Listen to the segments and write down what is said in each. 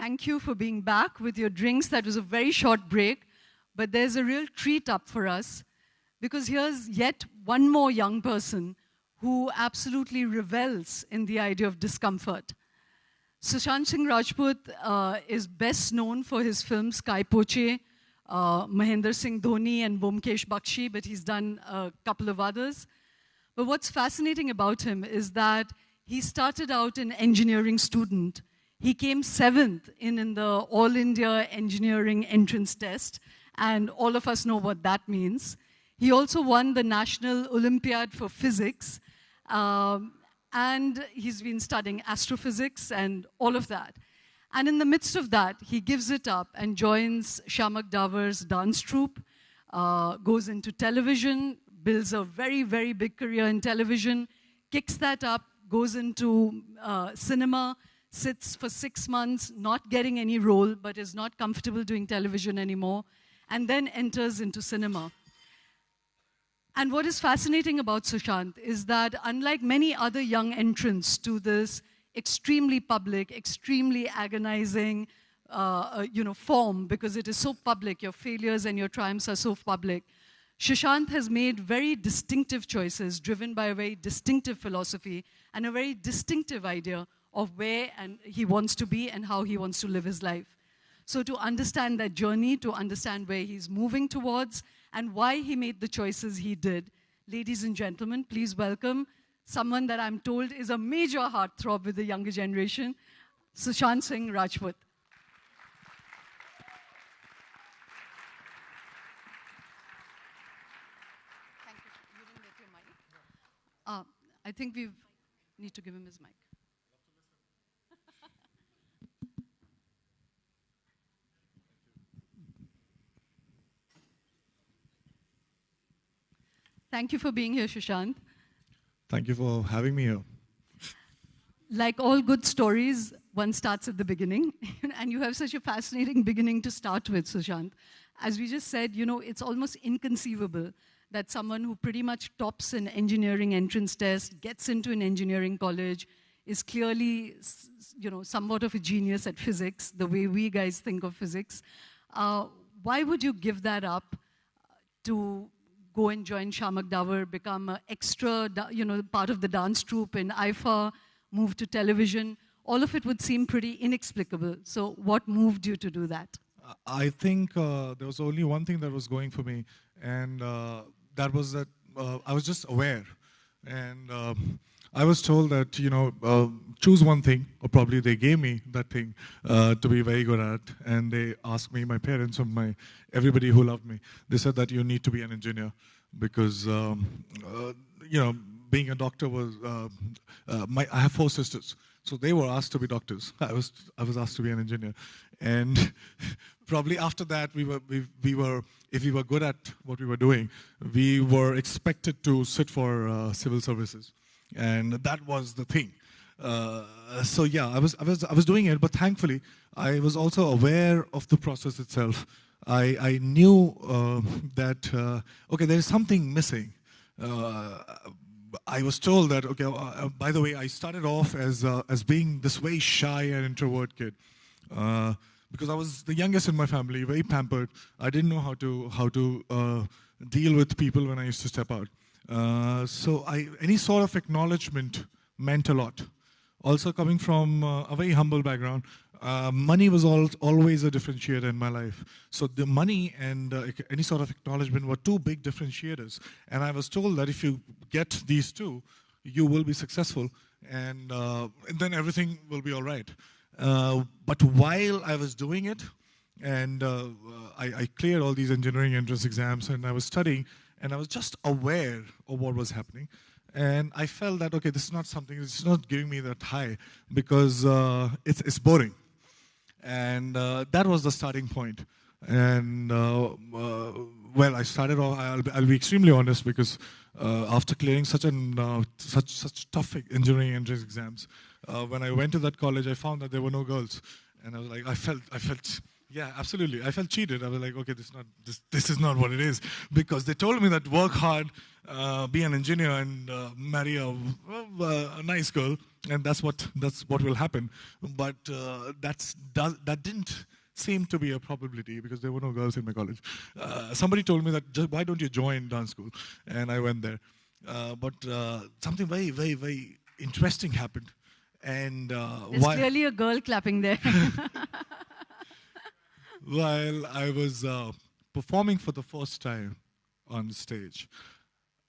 Thank you for being back with your drinks. That was a very short break, but there's a real treat up for us because here's yet one more young person who absolutely revels in the idea of discomfort. Sushant Singh Rajput is best known for his films Kai Poche, Mahendra Singh Dhoni and Bomkesh Bakshi, but he's done a couple of others. But what's fascinating about him is that he started out an engineering student. He came 7th in the All India Engineering Entrance Test, and all of us know what that means. He also won the National Olympiad for Physics, and he's been studying astrophysics and all of that. And in the midst of that, he gives it up and joins Shamak Davar's dance troupe, goes into television, builds a very, very big career in television, kicks that up, goes into cinema, sits for 6 months, not getting any role, but is not comfortable doing television anymore, and then enters into cinema. And what is fascinating about Sushant is that unlike many other young entrants to this extremely public, extremely agonizing form, because it is so public, your failures and your triumphs are so public, Sushant has made very distinctive choices driven by a very distinctive philosophy and a very distinctive idea of where he wants to be and how he wants to live his life. So to understand that journey, to understand where he's moving towards and why he made the choices he did, ladies and gentlemen, please welcome someone that I'm told is a major heartthrob with the younger generation, Sushant Singh Rajput. Thank you. You didn't get your mic. I think we need to give him his mic. Thank you for being here, Sushant. Thank you for having me here. Like all good stories, one starts at the beginning. And you have such a fascinating beginning to start with, Sushant. As we just said, it's almost inconceivable that someone who pretty much tops an engineering entrance test, gets into an engineering college, is clearly, somewhat of a genius at physics, the way we guys think of physics. Why would you give that up to go and join Shamak Davar, become an extra, part of the dance troupe in IFA, move to television? All of it would seem pretty inexplicable. So what moved you to do that? I think there was only one thing that was going for me, and that was that I was just aware. And I was told that, choose one thing, or probably they gave me that thing to be very good at. And they asked me, my parents and everybody who loved me, they said that you need to be an engineer because, being a doctor was, I have 4 sisters. So they were asked to be doctors. I was asked to be an engineer. And probably after that, if we were good at what we were doing, we were expected to sit for civil services. And that was the thing. So yeah, I was doing it, but thankfully, I was also aware of the process itself. I knew that, okay, there is something missing. I was told that, okay, by the way, I started off as being this very shy and introvert kid. Because I was the youngest in my family, very pampered. I didn't know how to deal with people when I used to step out. So any sort of acknowledgement meant a lot. Also coming from a very humble background, money was always a differentiator in my life. So the money and any sort of acknowledgement were 2 big differentiators. And I was told that if you get these 2, you will be successful and then everything will be all right. But while I was doing it, and I cleared all these engineering entrance exams and I was studying, and I was just aware of what was happening. And I felt that, okay, this is not something, it's not giving me that high because it's boring. And that was the starting point. And well, I started off, I'll be extremely honest because after clearing such tough engineering entrance exams, when I went to that college, I found that there were no girls. And I was like, I felt Yeah, absolutely. I felt cheated. I was like, okay, this is not what it is, because they told me that work hard, be an engineer, and marry a nice girl, and that's what will happen. But that didn't seem to be a probability because there were no girls in my college. Somebody told me that why don't you join dance school, and I went there. But something very very very interesting happened, and There's why. clearly a girl clapping there. While I was performing for the first time on stage,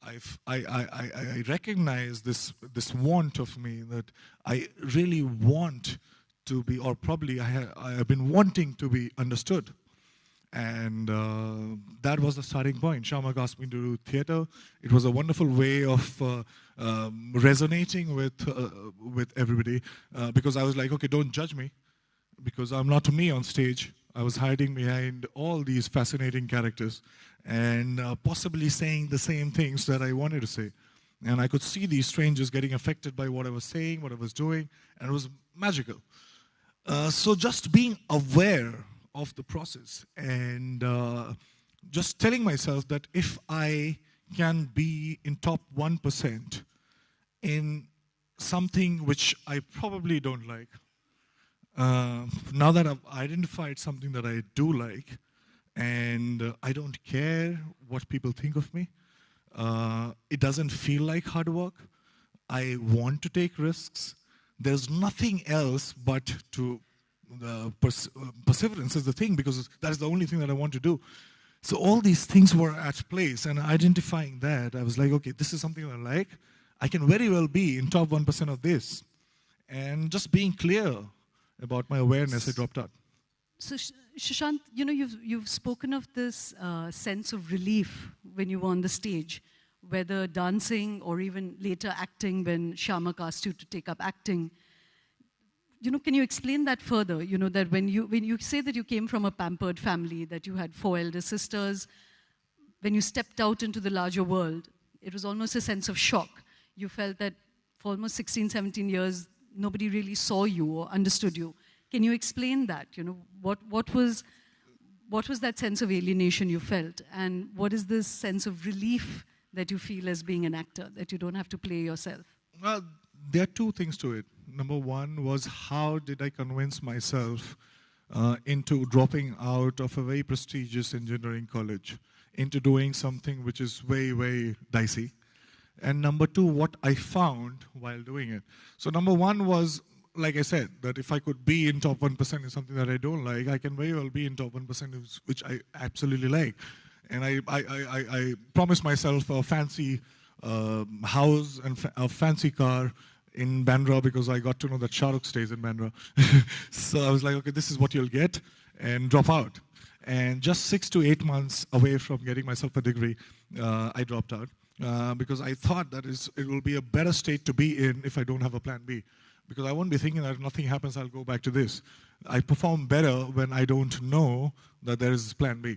I recognized this want of me that I really want to be, or probably I have been wanting to be understood. And that was the starting point. Shamak asked me to do theater. It was a wonderful way of resonating with everybody because I was like, okay, don't judge me because I'm not me on stage. I was hiding behind all these fascinating characters and possibly saying the same things that I wanted to say. And I could see these strangers getting affected by what I was saying, what I was doing, and it was magical. So just being aware of the process and just telling myself that if I can be in top 1% in something which I probably don't like, now that I've identified something that I do like, and I don't care what people think of me, it doesn't feel like hard work. I want to take risks. There's nothing else but to perseverance is the thing because that is the only thing that I want to do. So all these things were at place, and identifying that, I was like, okay, this is something I like. I can very well be in top 1% of this. And just being clear about my awareness, I dropped out. So, Sushant, you know, you've spoken of this sense of relief when you were on the stage, whether dancing or even later acting when Shamak asked you to take up acting. You know, can you explain that further? You know, that when you say that you came from a pampered family, that you had 4 elder sisters, when you stepped out into the larger world, it was almost a sense of shock. You felt that for almost 16, 17 years, nobody really saw you or understood you. Can you explain that? You know, what was that sense of alienation you felt? And what is this sense of relief that you feel as being an actor, that you don't have to play yourself? Well, there are 2 things to it. Number 1 was how did I convince myself into dropping out of a very prestigious engineering college into doing something which is very, very dicey. And number 2, what I found while doing it. So number 1 was, like I said, that if I could be in top 1% in something that I don't like, I can very well be in top 1% which I absolutely like. And I promised myself a fancy house and a fancy car in Bandra because I got to know that Shah Rukh stays in Bandra. So I was like, okay, this is what you'll get, and drop out. And just 6 to 8 months away from getting myself a degree, I dropped out. Because I thought that it will be a better state to be in if I don't have a plan B. Because I won't be thinking that if nothing happens, I'll go back to this. I perform better when I don't know that there is plan B.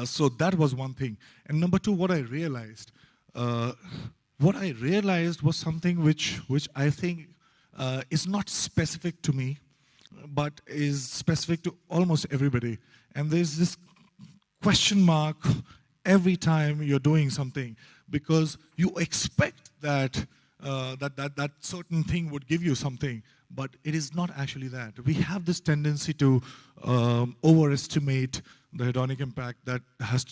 So that was one thing. And number 2, what I realized was something which I think is not specific to me, but is specific to almost everybody. And there's this question mark every time you're doing something, because you expect that that certain thing would give you something, but it is not actually that. We have this tendency to overestimate the hedonic impact that has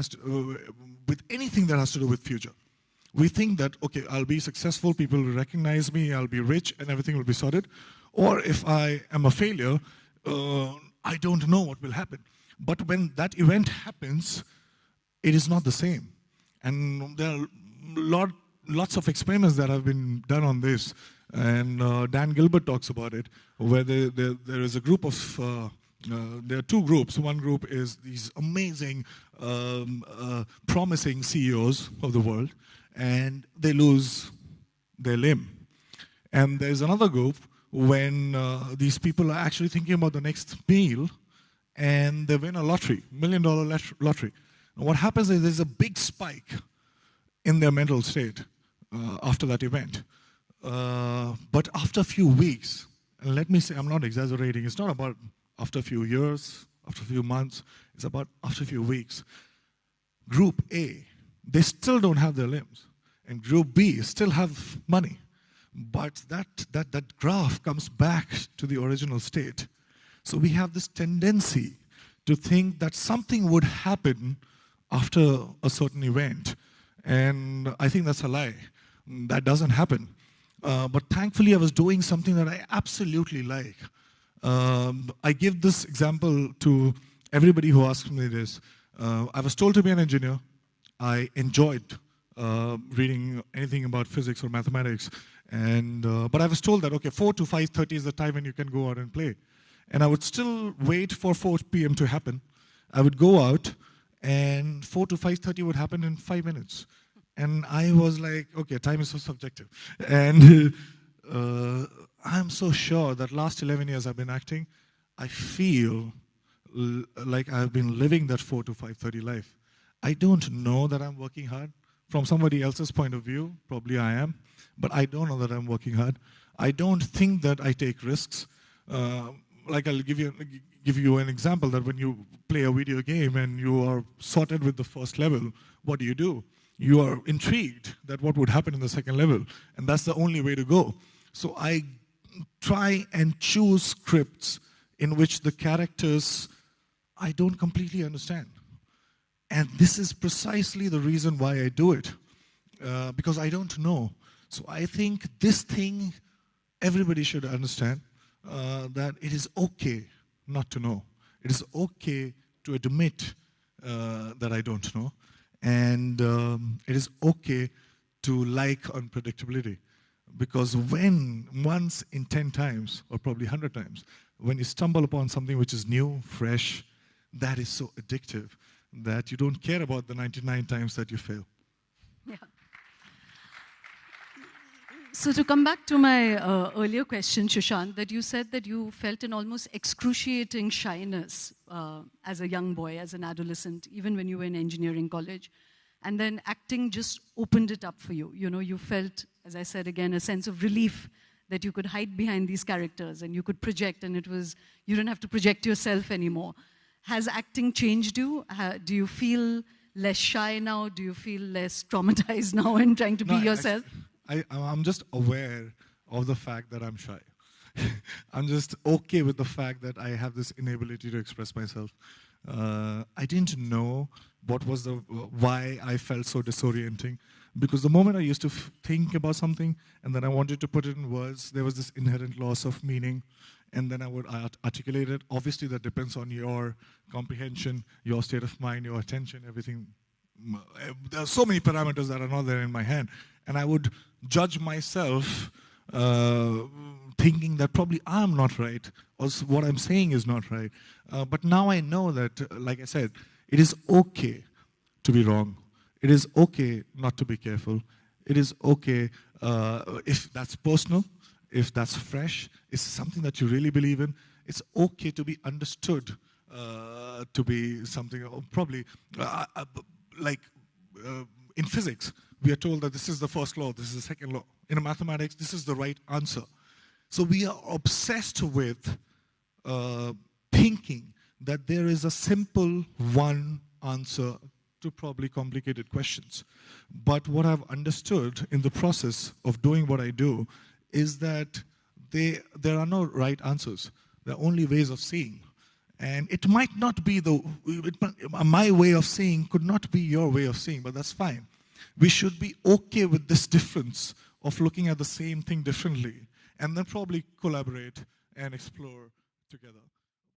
to with anything that has to do with future. We think that, okay, I'll be successful, people will recognize me, I'll be rich, and everything will be sorted. Or if I am a failure, I don't know what will happen. But when that event happens, it is not the same. And there are lots of experiments that have been done on this. And Dan Gilbert talks about it, where there is a group of, there are 2 groups. One group is these amazing, promising CEOs of the world, and they lose their limb. And there's another group when these people are actually thinking about the next meal, and they win a lottery, $1 million lottery. And what happens is there's a big spike in their mental state after that event. But after a few weeks, and let me say, I'm not exaggerating, it's not about after a few years, after a few months, it's about after a few weeks. Group A, they still don't have their limbs. And group B still have money. But that graph comes back to the original state. So we have this tendency to think that something would happen after a certain event. And I think that's a lie. That doesn't happen. But thankfully, I was doing something that I absolutely like. I give this example to everybody who asks me this. I was told to be an engineer. I enjoyed reading anything about physics or mathematics. But I was told that, okay, 4 to 5:30 is the time when you can go out and play. And I would still wait for 4 p.m. to happen. I would go out, and 4 to 5:30 would happen in 5 minutes. And I was like, okay, time is so subjective. And I'm so sure that last 11 years I've been acting, I feel like I've been living that 4 to 5:30 life. I don't know that I'm working hard. From somebody else's point of view, probably I am. But I don't know that I'm working hard. I don't think that I take risks. Like I'll give you an example that when you play a video game and you are sorted with the first level, what do? You are intrigued that what would happen in the second level, and that's the only way to go. So I try and choose scripts in which the characters I don't completely understand. And this is precisely the reason why I do it, because I don't know. So I think this thing, everybody should understand, that it is okay not to know. It is okay to admit that I don't know. And it is okay to like unpredictability. Because when once in 10 times, or probably 100 times, when you stumble upon something which is new, fresh, that is so addictive that you don't care about the 99 times that you fail. Yeah. So to come back to my earlier question, Sushant, that you said that you felt an almost excruciating shyness as a young boy, as an adolescent, even when you were in engineering college. And then acting just opened it up for you. You know, you felt, as I said again, a sense of relief that you could hide behind these characters and you could project, and it was, you didn't have to project yourself anymore. Has acting changed you? Do you feel less shy now? Do you feel less traumatized now in trying to be yourself? I'm just aware of the fact that I'm shy. I'm just okay with the fact that I have this inability to express myself. I didn't know what was why I felt so disorienting. Because the moment I used to think about something and then I wanted to put it in words, there was this inherent loss of meaning. And then I would articulate it. Obviously, that depends on your comprehension, your state of mind, your attention, everything. There are so many parameters that are not there in my hand. And I would judge myself thinking that probably I'm not right, or what I'm saying is not right. But now I know that, like I said, it is okay to be wrong. It is okay not to be careful. It is okay if that's personal, if that's fresh, it's something that you really believe in. It's okay to be understood to be something, probably, in physics, we are told that this is the first law, this is the second law. In mathematics, this is the right answer. So we are obsessed with thinking that there is a simple one answer to probably complicated questions. But what I've understood in the process of doing what I do is that there are no right answers. There are only ways of seeing. And it might not be my way of seeing could not be your way of seeing, but that's fine. We should be okay with this difference of looking at the same thing differently, and then probably collaborate and explore together.